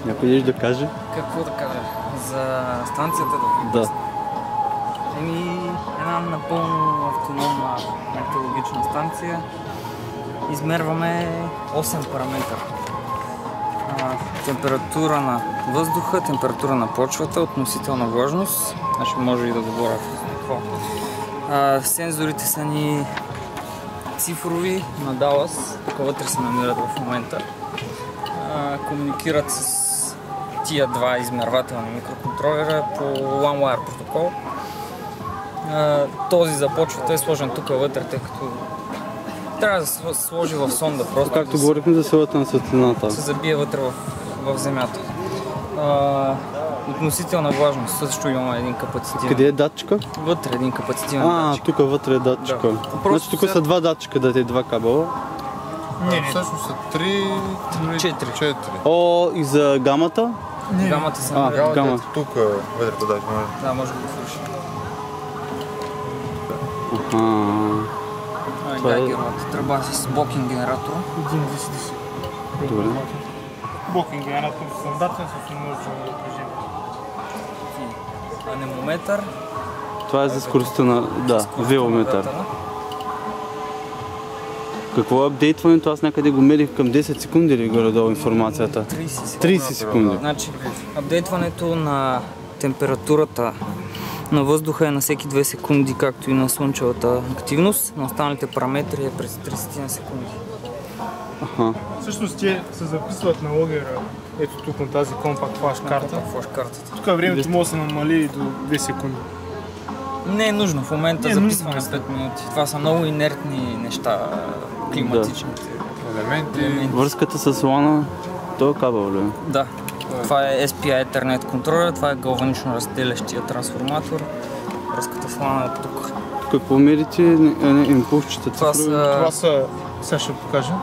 Някой нещо да каже? Какво да кажа? За станцията Да. Една напълно автономна метеорологична станция. Измерваме 8 параметъра. Температура на въздуха, температура на почвата, относителна влажност. Значи може и да говоря какво. Сензорите са ни цифрови на Dallas, тук вътре се намират в момента. Комуникират с тия два измервателни микроконтролера по OneWire протокол. Този за почвата е сложен тук вътре, тъй като трябва да се сложи в сонда просто. Както говорихме за силата на светлината. Се забие вътре в земята. Относителна влажност също имаме един капацитивен. Къде е датчика? Вътре един капацитивен датчик. Тук вътре е датчика. Да. Значи тук са два датчика, да те два кабела. Не, всъщност са 4. О, и за гамата? Гамата се намира. Гамата тук вътре подаш. Да, може да го свърши. Това е геровата тръба с блокинг генератора. Добре. Блокинг генератор стандартен с множество напрежение. Анемометър. Това е за скоростта на... велометър. Какво е апдейтването? Аз някъде го мерих към 10 секунди или горе-долу информацията? 30 секунди. Значи, апдейтването на температурата на въздуха е на всеки 2 секунди, както и на слънчевата активност. На останалите параметри е през 30 секунди. Всъщност те се записват на логера, ето тук на тази компакт флаш карта. Тук времето може да се намали до 2 секунди. Не е нужно, в момента записваме 5 минути. Това са много инертни неща, климатичните елементи. Връзката с лана, то е кабел ли? Да. Това е SPI Ethernet контролер, това е галванично разделящия трансформатор. Връзката с лана е тук. Какво мерите импулсчета? Това са... Сега ще покажа.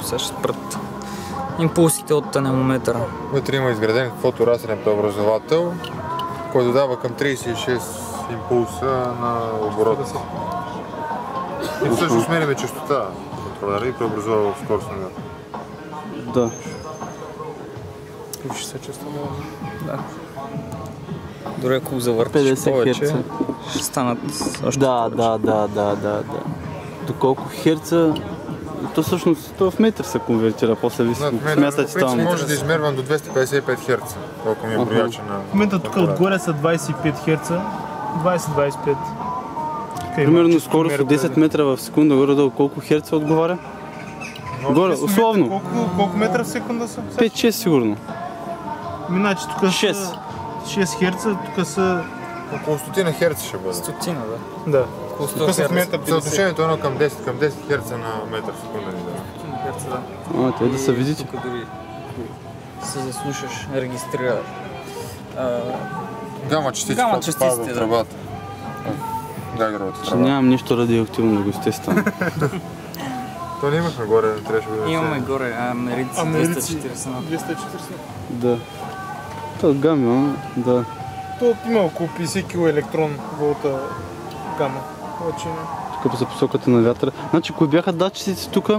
Сега ще спрат. Импулсите от анемометъра. Вътре има изграден фоторазсилен преобразовател, който дава към 36 импулса на оборот. И всъщност сменяме честота на контролера и преобразува в скорост на вятъра. Да. Виж се честота. Да. Дори ако завъртиш повече, ще станат още Да. До колко херца? То всъщност в метър се конвертира, после ви смятате там. Може да измервам до 255 Hz, колко ми е брояча на... В момента тук отгоре са 25 Hz, 20-25. Примерно скорост от 10 метра в секунда, горе-долу колко херца отговаря? Горе, условно. Колко метра в секунда са? 5-6 сигурно. Значи тук 6 Hz, тук са... Около 100 Hz ще бъде. 100, да. Да. Около 100 Hz. Съотношението е 1 към 10 Hz на метър в секунда. Те да се видите. Тук дори се заслушаш, регистрира. Гама частиците в тръбата. Гагеровата тръба. Нямам нищо радиоактивно да го изтествам. То не имахме горе, не трябваше да... Имаме горе америци 240. Да. То гама, да. То има около 50 кг електрон волта гама. Тук за посоката на вятъра. Значи, кои бяха датчиците тук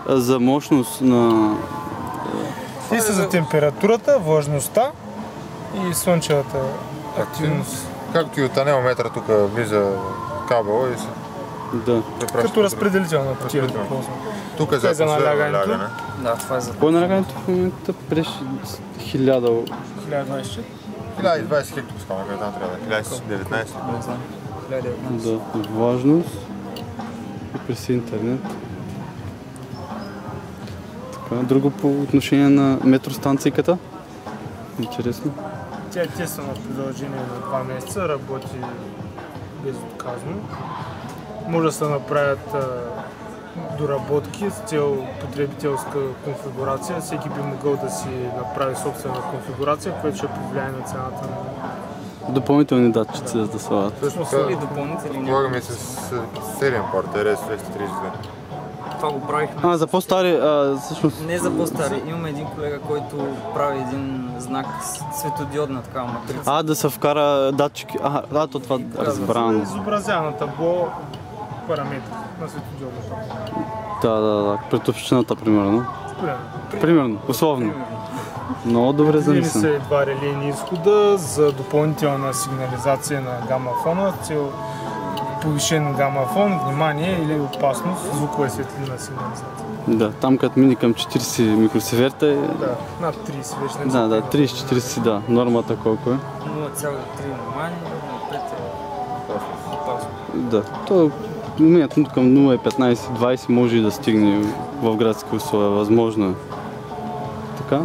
за мощност на... Те са за температурата, влажността и слънчевата активност. Както и от анемометъра тук влиза кабела и се... Да. Като разпределителна котия. Тук е за атмосферно налягане. Да, това е за... Кой е налягането в момента? През 1000... 1024? 1020 хектопаскала, къде там трябва да е? 1019? Не знам. 1019. Да, влажност и през интернет. Така, друго по отношение на метростанцийката? Интересно. Тя е тествана в продължение на 2 месеца, работи безотказно. Може да се направят доработки с цел потребителска конфигурация. Всеки би могъл да си направи собствена конфигурация, която ще повлияе на цената на... Допълнителни датчици за да слагат. Всъщност Или допълнителни полагаме с сериен порт, RS-232. Това го правихме. За по-стари, всъщност... Не за по-стари. Имаме един колега, който прави един знак светодиодна такава матрица. Да се вкара датчики. То това е разбрано. Изобразява на табло параметри на светодиодната. Да. Пред общината, примерно. Примерно, условно. Много добре Предвидени замислено. са и два релейни изхода за допълнителна сигнализация на гамафона, с цел повишен гамафон, внимание или опасност, звукова и светлинна сигнализация. Да, там като мини към 40 микросеверта е... Да, над 30 вече. Да, 30-40, да. Нормата колко е? 0,3 внимание, 0,5 е опасно. Да. То моментно към 0,15-20 може и да стигне в градски условия. Възможно е. Така.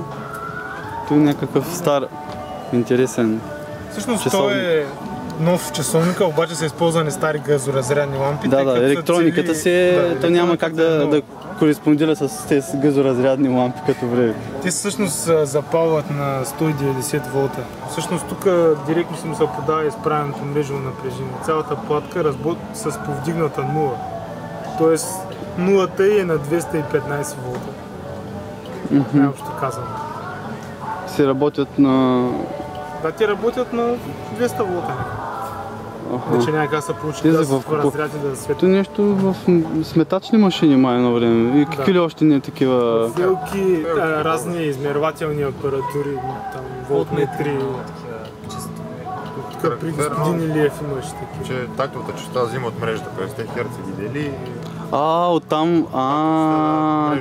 Той е някакъв стар, интересен Всъщност часовник. той е нов часовника, обаче са използвани стари газоразрядни лампи. Да, тъй като са електрониката цели- си е... То няма как електрониката е да кореспондира с тези газоразрядни лампи като време. Те всъщност запалват на 190 волта. Всъщност тук директно се му се подава изправеното мрежово напрежение. Цялата платка с повдигната нула. Тоест нулата е на 215 волта. Най-общо казано. Се работят на... Да, те работят на 200 волта. Значи няма как да се получи Тези да в- се разряд и да светят. То нещо в сметачни машини май едно време. И какви ли още не такива... Велики, разни измервателни апаратури, там волтметри. Тук при господин Илиев имаше такива. Че тактовата частота взима от мрежата, 50 Hz ги дели. Оттам,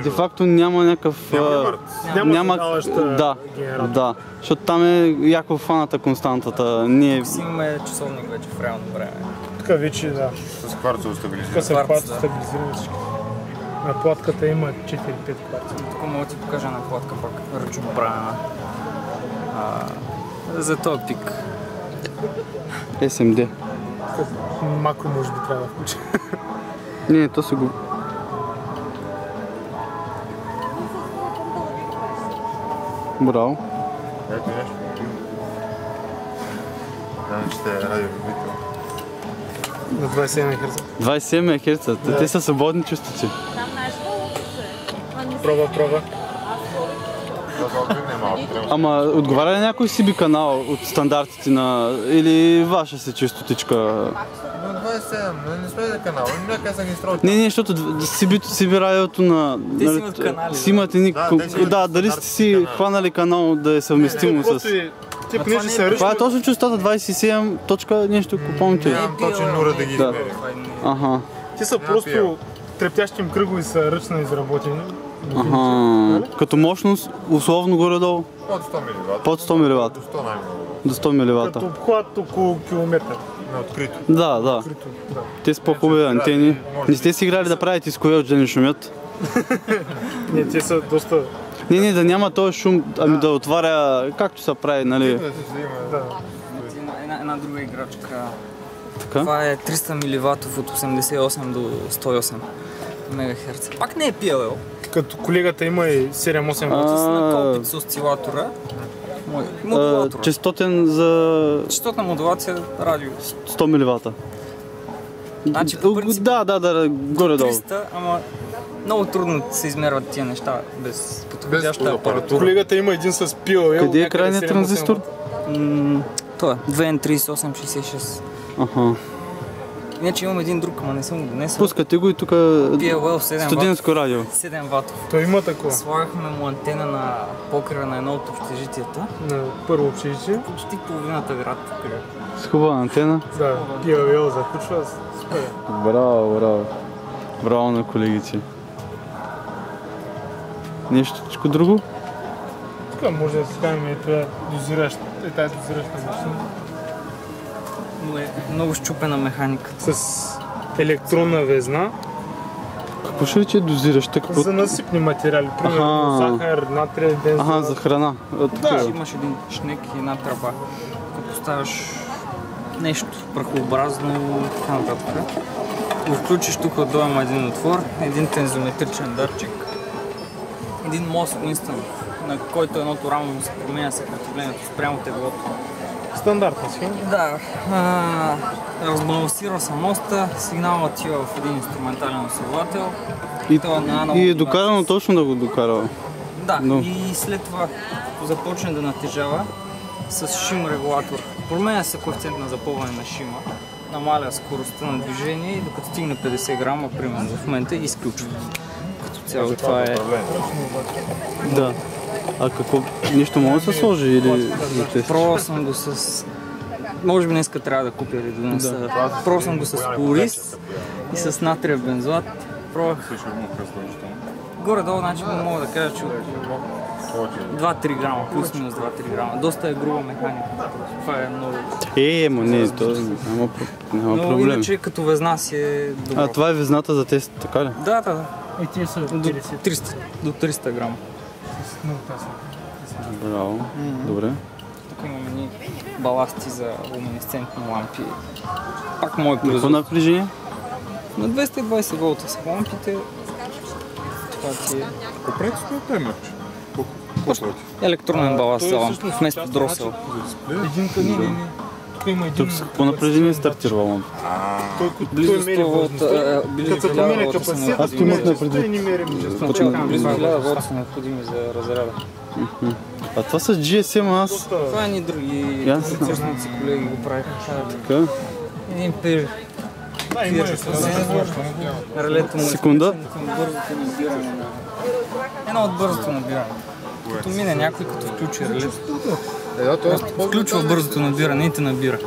де факто няма някакъв... Няма задаваща Да, генератор. да. Защото там е яко фаната константата. Ние... Си имаме часовник вече в реално време. Тук вече, да. С кварцово Тук стабилизиране. се Кварц, кварц да. стабилизирани всички. На платката има 4-5 кварца. Тук мога да ти покажа една платка пак ръчно правена. За този пик. SMD. Макро може би трябва да включи. Не, то се го... Браво. Ето нещо. Значи ще е радиолюбител. На 27 Hz. 27 Hz. Те са свободни частици. Пробва. Да се отвигне малко. Трябва. Ама отговаря ли някой CB канал от стандартите на... Или ваша се честотичка? На 27, не сме за канал, някъде са ги строили. Не, защото CB радиото на... Те си имат канали, Си имате ни... Да, те си имат Да, дали сте си стандартни хванали канал да е съвместимо с... Просто и те понеже това са не е- Това е ръчно, точно частота 27 точка нещо, ако помните ли? Нямам точен нура да ги Да. измеря. Аха. те са просто трептящи им кръгови са ръчно изработени. Аха. Като мощност, условно горе-долу, Под 100 мW. под 100 мВ. До 100 най-много. До 100 Като мВ. обхват около километър. На открито. Да. Да. Те са по-хубави антени. Не сте си играли да правите с коелч да не шумят? Не, те са доста... Не, да няма този шум, ами да отваря, както се прави, нали? Да се взима. Да. Една друга играчка. Така? Това е 300 мВ от 88 до 108 МГц. Пак не е PLL. Като колегата има и 7-8 С вата. накопит с осцилатора. Модулатора. Честотен за Честотна модулация радио. 100 мВ. Значи, по принцип, Да, горе-долу. 300, ама много трудно се измерват тия неща без подходяща Без апаратура. Колегата има един с PLL. Къде е някъде крайният 7-8 транзистор? вата. Това е 2N3866. Аха. Иначе имам един друг, ама не съм го донесъл. Пускате го и тук PLL 7 студентско радио. 7 ватов. Той има такова. Слагахме му антена на покрива на едно от общежитията. На първо общежитие. Почти половината град покрива. С хубава антена. Да, PLL започва. Супер. Браво на колегите. Нещо друго? Тук може да си кажем и това дозираща машина. Но е много щупена механика. С електронна везна Какво ще рече дозираш? Какво? за насипни материали. Примерно Аха. захар, натриев бензин. Аха, за храна. Значи имаш един шнек и една тръба. Като поставяш нещо прахообразно и така нататък. Го включиш тук отдолу има един отвор, един тензометричен датчик, един мост Уинстън, на който едното рамо му се променя съпротивлението спрямо теглото. Стандартна схема. Да, разбалансира се моста, сигналът отива в един инструментален усилвател. И е докарано точно да го докарва. Да, Но- и след това като започне да натежава с шим регулатор. Променя се коефициент на запълване на шима, намаля скоростта на движение и докато стигне 50 грама, примерно в момента, изключва. Като цяло това е... Да. А какво? Нещо може да се сложи или тест? Пробвал съм го с... Може би днеска трябва да купя или донеса. Пробвал съм го с орис и с натриев бензоат. Пробвах. Горе-долу, значи мога да кажа, че 2-3 грама, плюс-минус 2-3 грама. Доста е груба механика. Това е много... Ма не, то няма Но проблем. иначе като везна си е добро. А това е везната за тест, така ли? Да. И тия са До 300 грама. много тясно. Браво, добре. Тук имаме ни баласти за луминесцентни лампи. Пак мой Какво производство. напрежение? На 220 волта са лампите. Това ти е Купред стои темерче. електронен баласт за той лампи, всъщност вместо дросел. Един къде не. Тук има един... Тук с какво напрежение стартира лампа? Близо 100 волта, близо Като 1000 променя волта са капацитет, Аз имах необходими. предвид. не мерим Близо 1000 волта са необходими за разряда. А това с GSM аз... Това и други Ясно. курсници колеги го правиха. Така? Един пир. Да, има Релето му е Секунда. към бързото набиране на... Едно от бързото набиране. Като мине някой, като включи релето. Включва бързото набиране и те набира.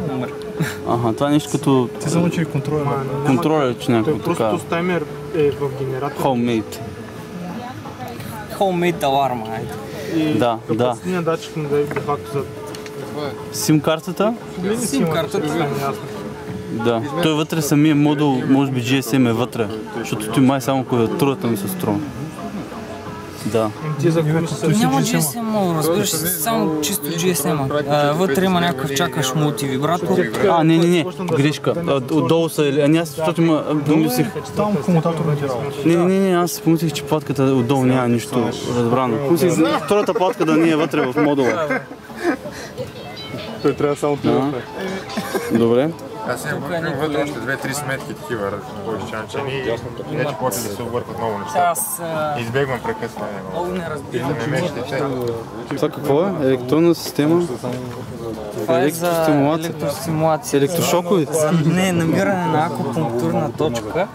Номер. Аха, това е нещо като Ти само, че е контролер. контролер, че някакво Той така. просто с таймер е в генератор. Homemade. Homemade аларма, айде. И Да. капацитетният датчик му да е де факто за... SIM картата? SIM картата. Да. Той вътре самия модул, може би GSM е вътре, защото той май само клавиатурата ми се струва. Да. Ти за които са... Няма GSM модул, разбираш, само чисто GSM. Вътре има някакъв чакаш мултивибратор. Не, грешка. Отдолу са, аз защото има, помислих. Там комутатор не работи. Не, аз помислих, че платката отдолу няма нищо разбрано. Помислих за втората платка да не е вътре в модула. Той трябва само да Добре. Аз имам вътре още 2-3 сметки такива поизчанчени и вече почва да се объркват много неща. Аз Избегвам прекъсване. много не разбирам. Да не мечтите. Това какво е? Електронна система? Това е за Електростимулация? електростимулация. Електрошокови? Не, намиране на акупунктурна точка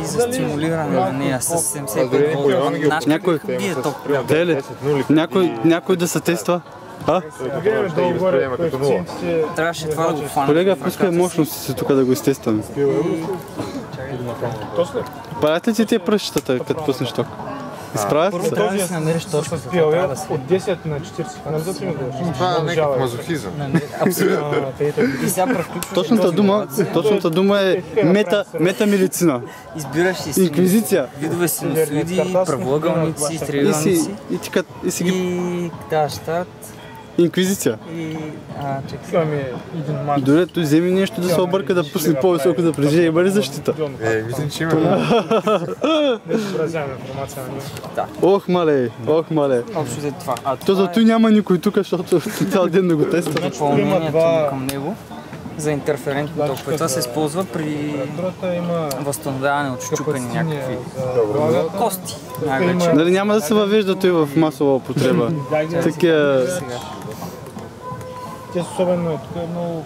и за стимулиране на нея с 75 волта. Знаеш Някой- как бие ток? Те ли? Някой да се тества? долу-горе като нула. коефициентите... Трябваше това да го хвана. Колега, пускай мощности тук да го изтестваме. Правят ли ти тия пръщата, като пуснеш ток? Изправят ли Първо се? трябва да си намериш точка, С какво трябва да PLL от 10 на 40. Не зато ми го Това е някакъв мазохизъм. Абсолютно. И сега превключваш. Точната дума е метамедицина. Избираш си Инквизиция. видове синусоиди, правоъгълници, И триъгълници. си ги... И даваш старт. Инквизиция. И... чекай. Имаме един матч. Дори той вземи нещо да се обърка, да пусне по-високо напрежение. Има ли защита? Мисля, че има. Не изобразяваме информация на него. Ох мале. Общо за това. То зато няма никой тук, защото цял ден да го тества. Допълнението му към него за интерферентни токове. Това се използва при Другата има възстановяване от щупени някакви за кости. Най-вече. Нали няма да се въвежда той в масова употреба. Такива... те особено е тук е много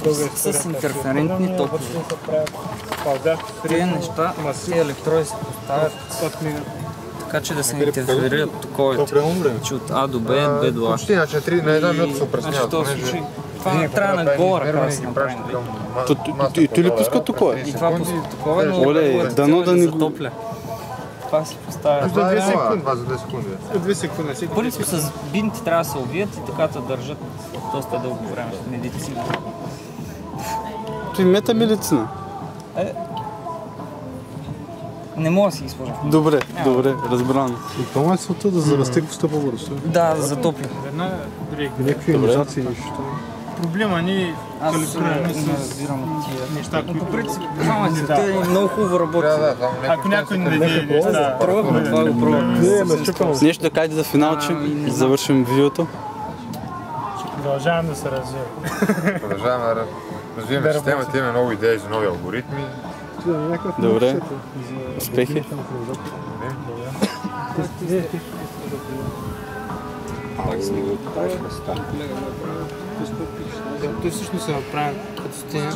дълга история. С интерферентни токове. Тези неща, тези електроди се поставят така, че да се интерферират токовете. Значи от А до Б, Б до А. Почти, значи на една минута се Значи в опресняват. този случай това не трябва на гола ръка да се направим. И той ли пуска токове? И това пуска токове, но Оле, дано да не го... затопля. Това се поставя. Това е секунди. Това за 2 секунди. 2 секунди. Всеки Първо с бинти трябва да се обвият и така да държат доста дълго време. Медицина. Той метамедицина. Не мога да си ги сложа. Добре, разбрано. Това е целта да зарасте гостта по-бързо. Да, да затопля. веднага директно. Някакви имунизации нещо. Проблема ни Аз калибрираме не с разбирам от тия. неща, Но които... по принцип, това е много хубаво работи. Да, само Ако някой не даде неща... Пробвахме това, го пробвахме. Не, ме чупам. Нещо да кажете за финал, че завършим видеото. Продължавам да се развивам. Продължаваме да развиваме системата, имаме много идеи за нови алгоритми. Добре. Успехи. Той всъщност е направен като стена.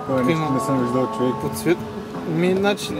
Не съм виждал човек. Под цвет. Значи